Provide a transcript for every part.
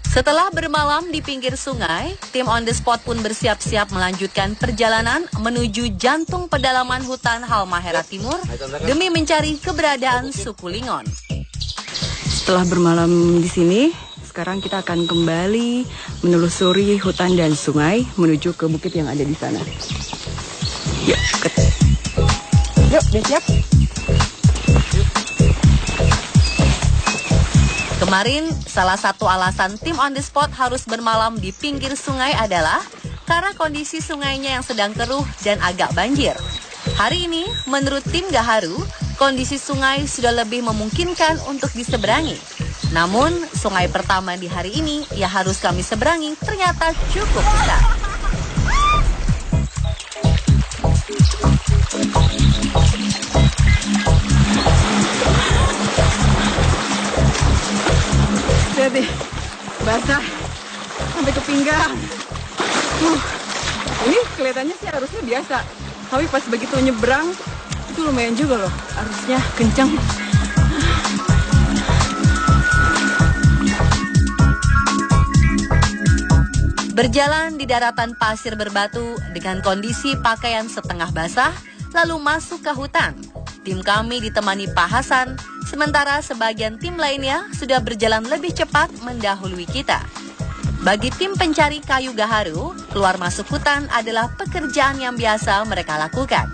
Setelah bermalam di pinggir sungai, tim On The Spot pun bersiap-siap melanjutkan perjalanan menuju jantung pedalaman hutan Halmahera Timur demi mencari keberadaan suku Lingon. Setelah bermalam di sini, sekarang kita akan kembali menelusuri hutan dan sungai menuju ke bukit yang ada di sana. Yuk, udah siap? Kemarin, salah satu alasan tim On The Spot harus bermalam di pinggir sungai adalah karena kondisi sungainya yang sedang keruh dan agak banjir. Hari ini, menurut tim Gaharu, kondisi sungai sudah lebih memungkinkan untuk diseberangi. Namun, sungai pertama di hari ini yang harus kami seberangi ternyata cukup besar. Lihat deh, basah sampai ke pinggang. Ini kelihatannya sih arusnya biasa, tapi pas begitu nyebrang itu lumayan juga loh, arusnya kencang. Berjalan di daratan pasir berbatu dengan kondisi pakaian setengah basah, lalu masuk ke hutan. Tim kami ditemani Pak Hasan, sementara sebagian tim lainnya sudah berjalan lebih cepat mendahului kita. Bagi tim pencari kayu Gaharu, keluar masuk hutan adalah pekerjaan yang biasa mereka lakukan.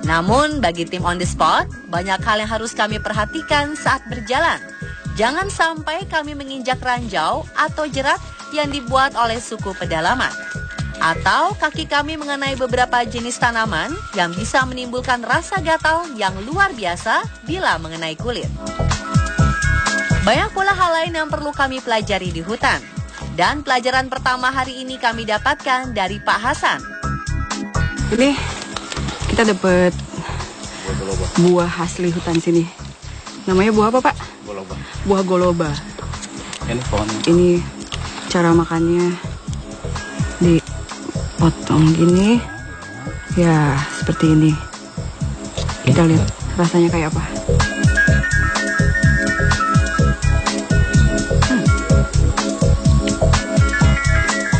Namun bagi tim On The Spot, banyak hal yang harus kami perhatikan saat berjalan. Jangan sampai kami menginjak ranjau atau jerat yang dibuat oleh suku pedalaman. Atau kaki kami mengenai beberapa jenis tanaman yang bisa menimbulkan rasa gatal yang luar biasa bila mengenai kulit. Banyak pula hal lain yang perlu kami pelajari di hutan. Dan pelajaran pertama hari ini kami dapatkan dari Pak Hasan. Ini kita dapat buah asli hutan sini. Namanya buah apa, Pak? Goloba. Buah goloba. Ini pohon. Ini cara makannya dipotong gini. Ya, seperti ini. Kita lihat rasanya kayak apa.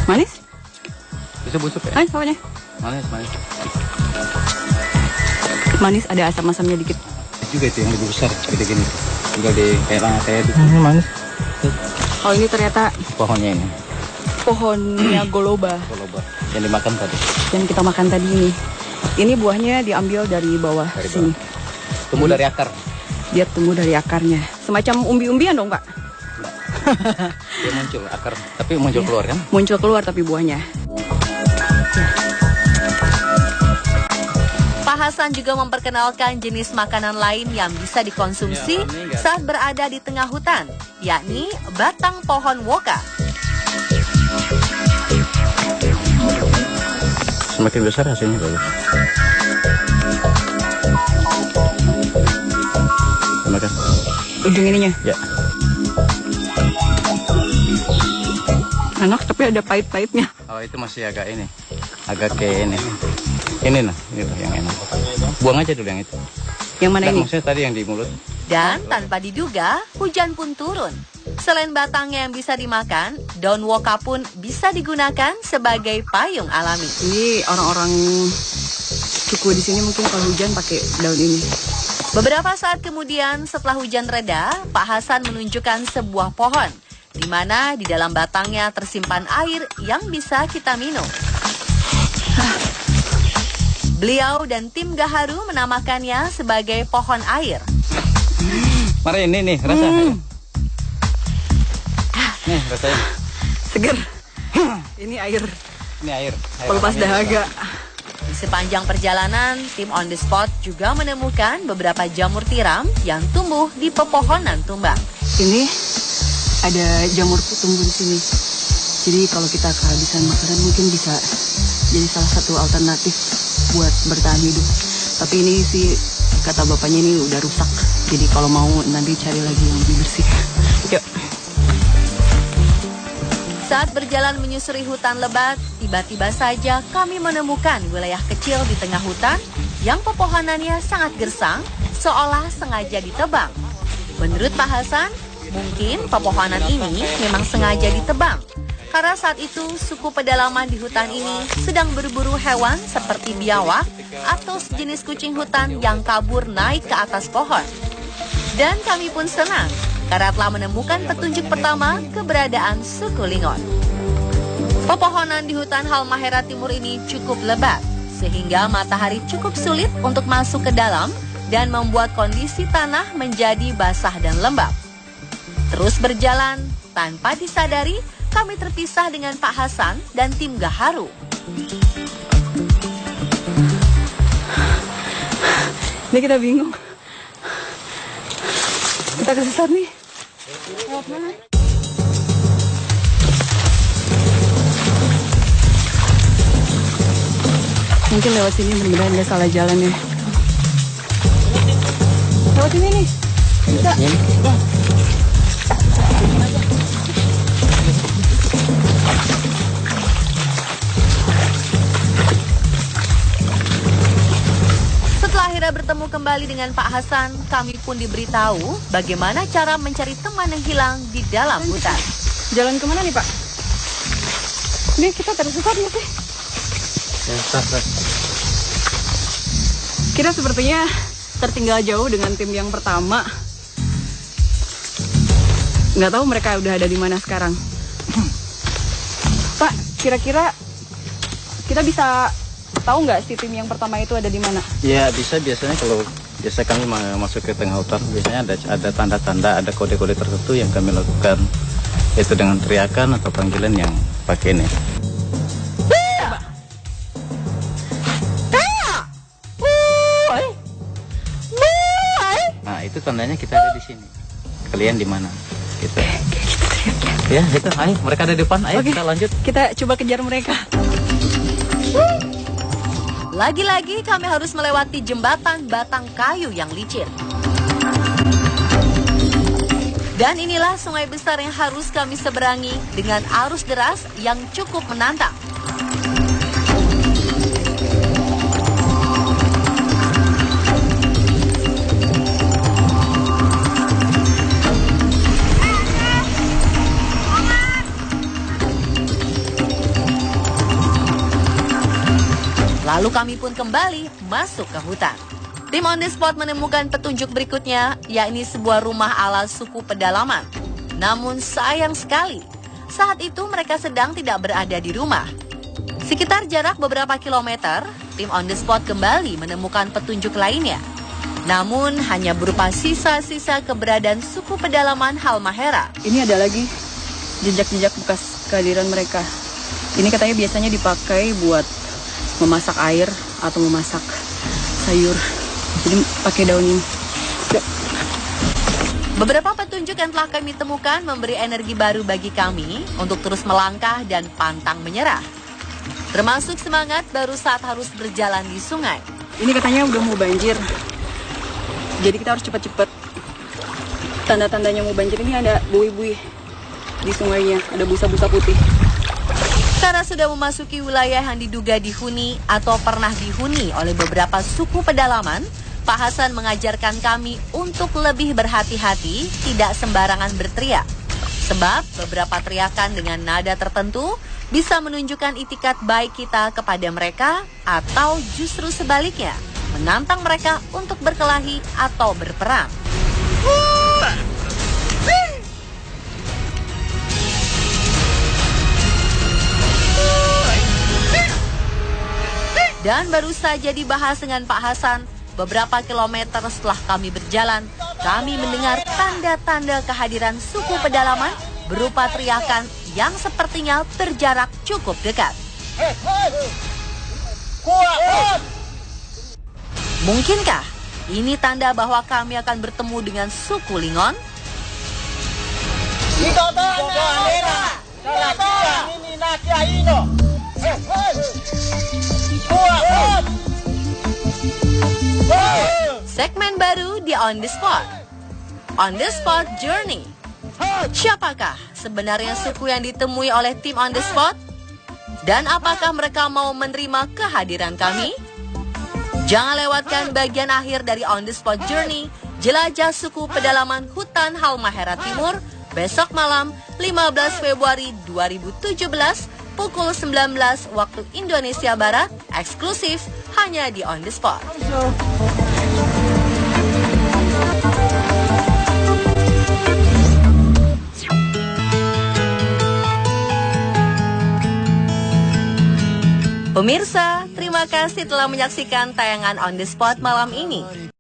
Manis? Bisa busuk ya? Manis apanya? Manis, manis. Manis, ada asam-asamnya dikit. Juga itu yang lebih besar, gede gini. Tinggal di kayak itu. Manis. Oh, ini ternyata Pohonnya ini. pohonnya goloba Goloba. Yang dimakan tadi. yang kita makan tadi ini. Ini buahnya diambil dari bawah Dari sini. Tumbuh dari akar. Dia tumbuh dari akarnya. Semacam umbi-umbian dong, Pak? Dia muncul akar, tapi muncul keluar kan? Muncul keluar tapi buahnya. Pak Hasan juga memperkenalkan jenis makanan lain yang bisa dikonsumsi saat berada di tengah hutan, yakni batang pohon woka. Semakin besar hasilnya bagus. Makan. Ujung ininya. Ya. Enak tapi ada pahit-pahitnya. Oh, itu masih agak ini. Agak kayak ini. Ini nah, ini tuh yang enak. Buang aja dulu yang itu. Yang mana ini? Maksudnya tadi yang di mulut. Dan tanpa diduga, hujan pun turun. Selain batangnya yang bisa dimakan, daun woka pun bisa digunakan sebagai payung alami. Ini orang-orang suku di sini mungkin kalau hujan pakai daun ini. Beberapa saat kemudian setelah hujan reda, Pak Hasan menunjukkan sebuah pohon, di mana di dalam batangnya tersimpan air yang bisa kita minum. Beliau dan tim Gaharu menamakannya sebagai pohon air. Mari ini nih, rasa. Nih, rasanya. Seger. Ini air. Ini air. Pelepas dahaga. Di sepanjang perjalanan, tim On The Spot juga menemukan beberapa jamur tiram yang tumbuh di pepohonan tumbang. Ini ada jamur tumbuh di sini. Jadi kalau kita kehabisan makanan mungkin bisa jadi salah satu alternatif buat bertahan hidup. Tapi ini sih kata bapaknya ini udah rusak. Jadi kalau mau nanti cari lagi yang lebih bersih. Yuk. Saat berjalan menyusuri hutan lebat, tiba-tiba saja kami menemukan wilayah kecil di tengah hutan yang pepohonannya sangat gersang, seolah sengaja ditebang. Menurut Pak Hasan, Mungkin pepohonan ini memang sengaja ditebang karena saat itu suku pedalaman di hutan ini sedang berburu hewan seperti biawak atau sejenis kucing hutan yang kabur naik ke atas pohon. Dan kami pun senang karena telah menemukan petunjuk pertama keberadaan suku Lingon. Pepohonan di hutan Halmahera Timur ini cukup lebat, sehingga matahari cukup sulit untuk masuk ke dalam dan membuat kondisi tanah menjadi basah dan lembab. Terus berjalan, tanpa disadari, kami terpisah dengan Pak Hasan dan tim Gaharu. Ini kita bingung. Kita kesesat nih. Lewat mana? Mungkin lewat sini benar-benar nggak salah jalan ya. Lewat sini nih. Bisa. Setelah akhirnya bertemu kembali dengan Pak Hasan, kami pun diberitahu bagaimana cara mencari teman yang hilang di dalam hutan. Jalan kemana nih Pak? Ini kita tersesat nggak sih? Kita sepertinya tertinggal jauh dengan tim yang pertama. Nggak tahu mereka udah ada di mana sekarang. Pak, kira-kira kita bisa tahu nggak si tim yang pertama itu ada di mana? Ya bisa, biasanya kalau biasa kami masuk ke tengah hutan, biasanya ada tanda-tanda, ada kode-kode tertentu yang kami lakukan, yaitu dengan teriakan atau panggilan yang pakai ini. Nah itu tandanya kita ada di sini. Kalian di mana? Gitu. Ya itu, ayo mereka ada di depan, ayo kita lanjut. Kita coba kejar mereka. Lagi-lagi kami harus melewati jembatan batang kayu yang licin. Dan inilah sungai besar yang harus kami seberangi dengan arus deras yang cukup menantang. Lalu kami pun kembali masuk ke hutan. Tim On The Spot menemukan petunjuk berikutnya, yakni sebuah rumah ala suku pedalaman. Namun sayang sekali, saat itu mereka sedang tidak berada di rumah. Sekitar jarak beberapa kilometer, tim On The Spot kembali menemukan petunjuk lainnya. Namun hanya berupa sisa-sisa keberadaan suku pedalaman Halmahera. Ini ada lagi jejak-jejak bekas kehadiran mereka. Ini katanya biasanya dipakai buat memasak air atau memasak sayur. Jadi pakai daun ini. Beberapa petunjuk yang telah kami temukan memberi energi baru bagi kami untuk terus melangkah dan pantang menyerah. Termasuk semangat baru saat harus berjalan di sungai. Ini katanya udah mau banjir. Jadi kita harus cepat-cepat. Tanda-tandanya mau banjir ini ada buih-buih di sungainya, ada busa-busa putih. Karena sudah memasuki wilayah yang diduga dihuni atau pernah dihuni oleh beberapa suku pedalaman, Pak Hasan mengajarkan kami untuk lebih berhati-hati, tidak sembarangan berteriak. Sebab beberapa teriakan dengan nada tertentu bisa menunjukkan itikat baik kita kepada mereka atau justru sebaliknya, menantang mereka untuk berkelahi atau berperang. Dan baru saja dibahas dengan Pak Hasan, beberapa kilometer setelah kami berjalan, kami mendengar tanda-tanda kehadiran suku pedalaman berupa teriakan yang sepertinya berjarak cukup dekat. Mungkinkah ini tanda bahwa kami akan bertemu dengan suku Lingon? Segmen baru di On The Spot. On The Spot Journey. Siapakah sebenarnya suku yang ditemui oleh tim On The Spot? Dan apakah mereka mau menerima kehadiran kami? Jangan lewatkan bagian akhir dari On The Spot Journey, jelajah suku pedalaman hutan Halmahera Timur, besok malam 15 Februari 2017 pukul 19 waktu Indonesia Barat, eksklusif hanya di On The Spot. Pemirsa, terima kasih telah menyaksikan tayangan On The Spot malam ini.